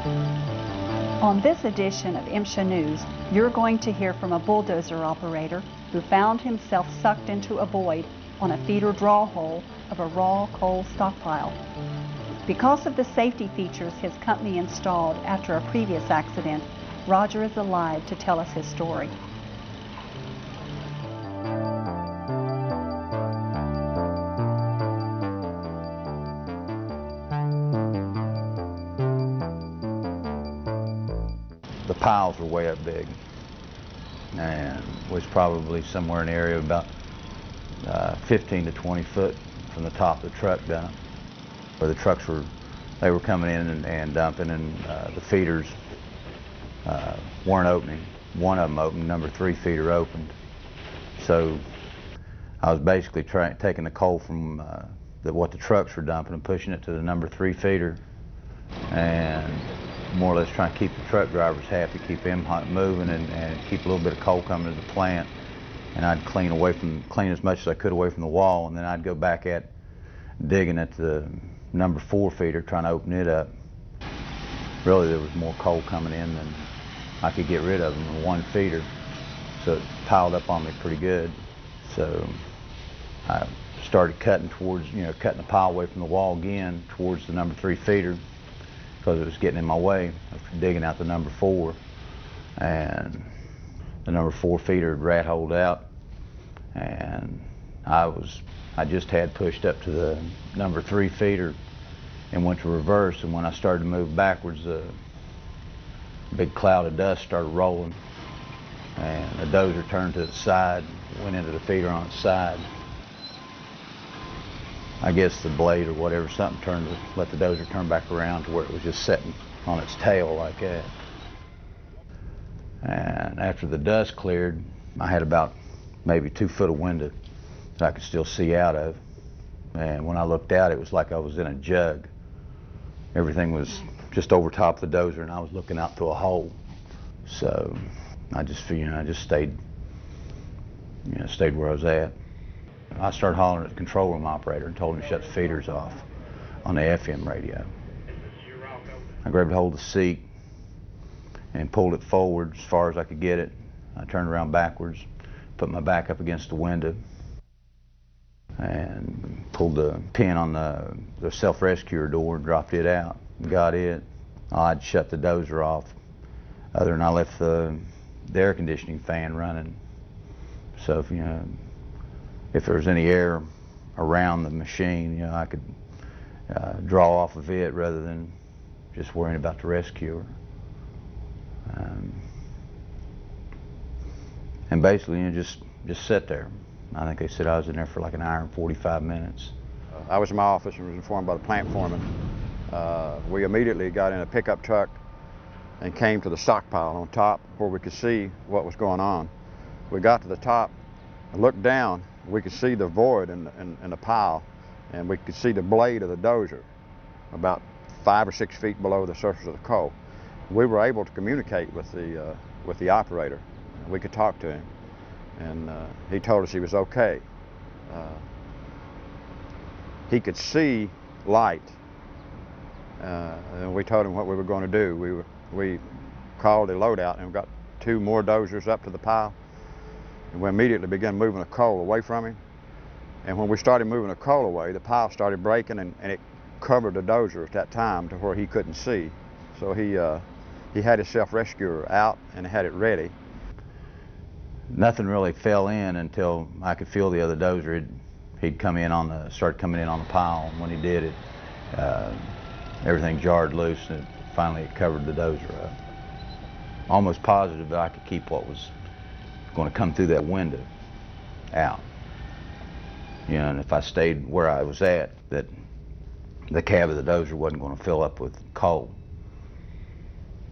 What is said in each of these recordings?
On this edition of MSHA News, you're going to hear from a bulldozer operator who found himself sucked into a void on a feeder draw hole of a raw coal stockpile. Because of the safety features his company installed after a previous accident, Roger is alive to tell us his story. The piles were way up big, and was probably somewhere in the area of about 15 to 20 foot from the top of the truck down. Where the trucks were coming in and dumping, and the feeders weren't opening. One of them opened, number 3 feeder opened. So I was basically taking the coal from what the trucks were dumping and pushing it to the number 3 feeder, and more or less trying to keep the truck drivers happy, keep them moving, and keep a little bit of coal coming to the plant. And I'd clean as much as I could away from the wall, and then I'd go back at digging at the number 4 feeder, trying to open it up. Really, there was more coal coming in than I could get rid of in one feeder, so it piled up on me pretty good. So I started cutting towards, cutting the pile away from the wall again towards the number 3 feeder, because it was getting in my way of digging out the number 4. And the number 4 feeder had rat holed out, and I just had pushed up to the number 3 feeder and went to reverse, and when I started to move backwards, a big cloud of dust started rolling, and the dozer turned to the side, went into the feeder on its side. I guess the blade or whatever, something turned to let the dozer turn back around to where it was just sitting on its tail like that. And after the dust cleared, I had about maybe 2 foot of window that I could still see out of. And when I looked out, it was like I was in a jug. Everything was just over top of the dozer, and I was looking out through a hole. So I just stayed where I was at. I started hollering at the control room operator and told him to shut the feeders off on the FM radio. I grabbed hold of the seat and pulled it forward as far as I could get it. I turned around backwards, put my back up against the window, and pulled the pin on the self-rescuer door and dropped it out. Got it. I'd shut the dozer off, other than I left the air conditioning fan running. So if there was any air around the machine, I could draw off of it rather than just worrying about the rescuer. And basically, just sit there. I think they said I was in there for like an hour and 45 minutes. I was in my office and was informed by the plant foreman. We immediately got in a pickup truck and came to the stockpile on top where we could see what was going on. We got to the top and looked down. We could see the void in the pile, and we could see the blade of the dozer about 5 or 6 feet below the surface of the coal. We were able to communicate with the operator. We could talk to him, and he told us he was okay. He could see light, and we told him what we were going to do. We called a loadout and got 2 more dozers up to the pile, and we immediately began moving the coal away from him. And when we started moving the coal away, the pile started breaking, and it covered the dozer at that time to where he couldn't see. So he had his self-rescuer out and had it ready. Nothing really fell in until I could feel the other dozer. He'd started coming in on the pile, and when he did it, everything jarred loose, and finally it covered the dozer up. Almost positive that I could keep what was going to come through that window out. And if I stayed where I was at, that the cab of the dozer wasn't going to fill up with coal.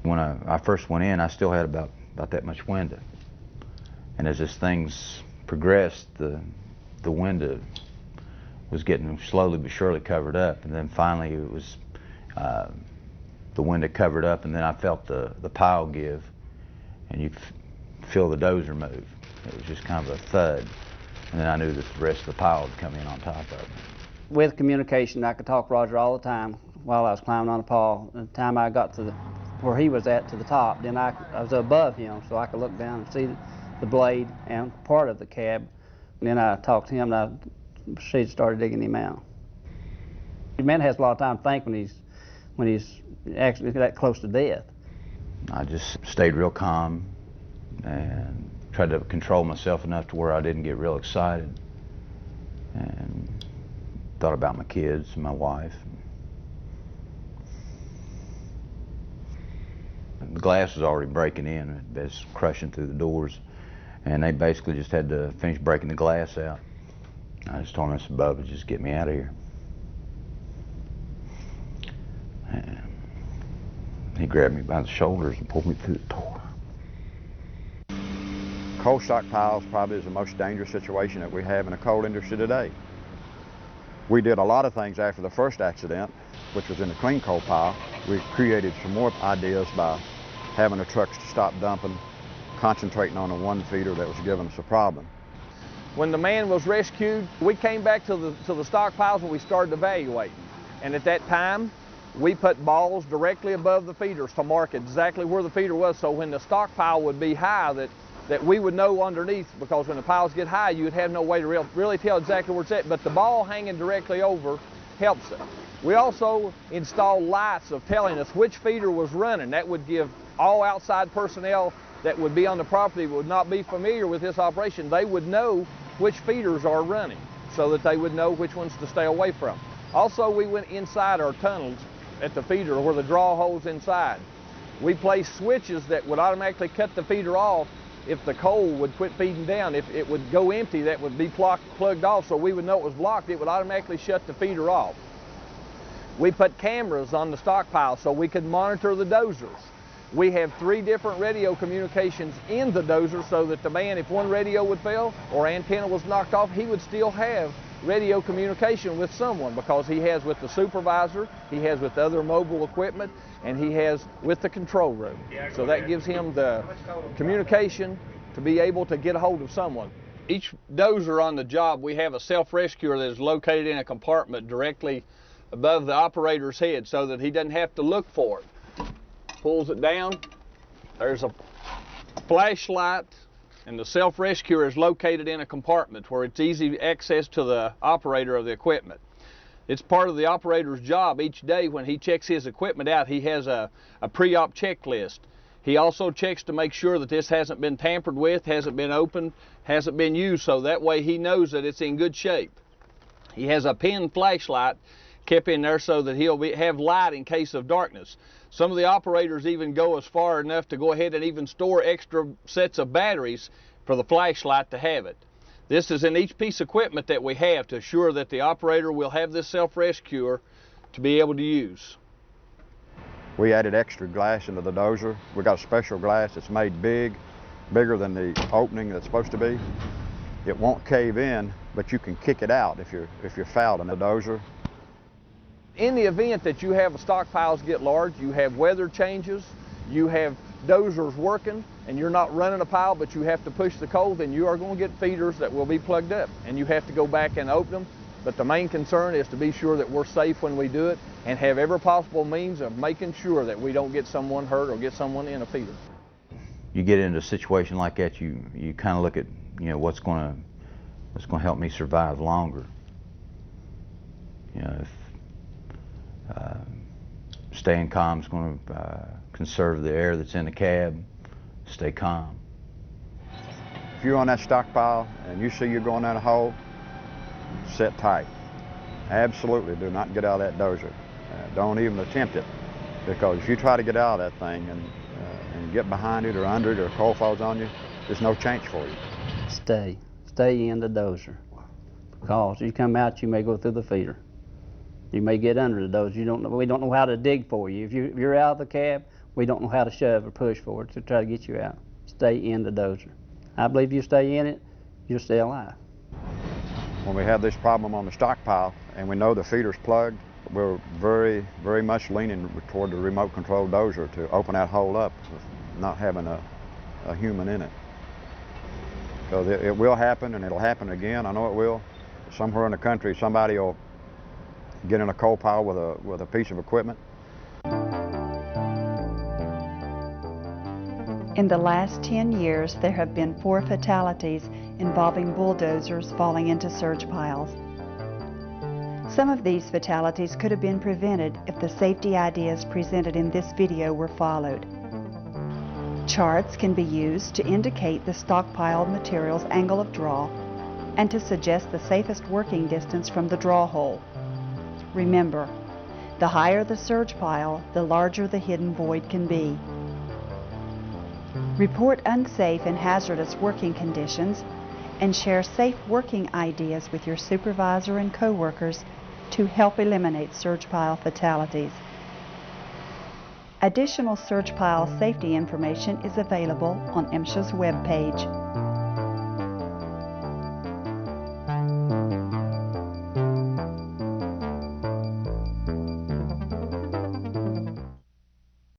When I first went in, I still had about that much window. And as this things progressed, the window was getting slowly but surely covered up, and then finally it was the window covered up, and then I felt the pile give, and you feel the dozer move. It was just kind of a thud, and then I knew that the rest of the pile would come in on top of it. With communication, I could talk to Roger all the time while I was climbing on the pile. The time I got to the where he was at to the top. Then I was above him, so I could look down and see the blade and part of the cab. And then I talked to him, and she started digging him out. The man has a lot of time to think when he's actually that close to death. I just stayed real calm and tried to control myself enough to where I didn't get real excited, and thought about my kids and my wife. The glass was already breaking in, it was crushing through the doors, and they basically just had to finish breaking the glass out. I just told Mr. Bubba, just get me out of here. And he grabbed me by the shoulders and pulled me through the door. Coal stockpiles probably is the most dangerous situation that we have in the coal industry today. We did a lot of things after the first accident, which was in the clean coal pile. We created some more ideas by having the trucks to stop dumping, concentrating on the one feeder that was giving us a problem. When the man was rescued, we came back to the stockpiles and we started evaluating. And at that time, we put balls directly above the feeders to mark exactly where the feeder was, so when the stockpile would be high, that we would know underneath, because when the piles get high, you would have no way to really tell exactly where it's at, but the ball hanging directly over helps it. We also installed lights of telling us which feeder was running. That would give all outside personnel that would be on the property would not be familiar with this operation. They would know which feeders are running so that they would know which ones to stay away from. Also, we went inside our tunnels at the feeder where the draw holes inside. We placed switches that would automatically cut the feeder off if the coal would quit feeding down. If it would go empty, that would be plugged off, so we would know it was blocked. It would automatically shut the feeder off. We put cameras on the stockpile so we could monitor the dozers. We have 3 different radio communications in the dozer so that the man, if one radio would fail or antenna was knocked off, he would still have radio communication with someone, because he has with the supervisor, he has with other mobile equipment, and he has with the control room. So that gives him the communication to be able to get a hold of someone. Each dozer on the job, we have a self-rescuer that is located in a compartment directly above the operator's head so that he doesn't have to look for it. Pulls it down, there's a flashlight, and the self-rescuer is located in a compartment where it's easy access to the operator of the equipment. It's part of the operator's job each day when he checks his equipment out. He has a pre-op checklist. He also checks to make sure that this hasn't been tampered with, hasn't been opened, hasn't been used, so that way he knows that it's in good shape. He has a pin flashlight kept in there so that he'll have light in case of darkness. Some of the operators even go as far enough to go ahead and even store extra sets of batteries for the flashlight to have it. This is in each piece of equipment that we have to assure that the operator will have this self-rescuer to be able to use. We added extra glass into the dozer. We got a special glass that's made bigger than the opening that's supposed to be. It won't cave in, but you can kick it out if you're fouled in the dozer. In the event that you have stockpiles get large, you have weather changes, you have dozers working, and you're not running a pile, but you have to push the coal, then you are going to get feeders that will be plugged up, and you have to go back and open them. But the main concern is to be sure that we're safe when we do it and have every possible means of making sure that we don't get someone hurt or get someone in a feeder. You get into a situation like that, you kind of look at, what's going to help me survive longer. If staying calm is going to conserve the air that's in the cab, stay calm. If you're on that stockpile and you see you're going down a hole, sit tight. Absolutely do not get out of that dozer. Don't even attempt it, because if you try to get out of that thing and get behind it or under it or coal falls on you, there's no change for you. Stay in the dozer, because you come out, you may go through the feeder. You may get under the dozer. We don't know how to dig for you. If you're out of the cab, we don't know how to shove or push for it to try to get you out. Stay in the dozer. I believe you stay in it, you'll stay alive. When we have this problem on the stockpile and we know the feeder's plugged, we're very, very much leaning toward the remote control dozer to open that hole up with not having a human in it. So it will happen, and it'll happen again. I know it will. Somewhere in the country, somebody will get in a coal pile with a piece of equipment. In the last 10 years, there have been 4 fatalities involving bulldozers falling into surge piles. Some of these fatalities could have been prevented if the safety ideas presented in this video were followed. Charts can be used to indicate the stockpiled material's angle of draw and to suggest the safest working distance from the draw hole. Remember, the higher the surge pile, the larger the hidden void can be. Report unsafe and hazardous working conditions and share safe working ideas with your supervisor and coworkers to help eliminate surge pile fatalities. Additional surge pile safety information is available on MSHA's webpage.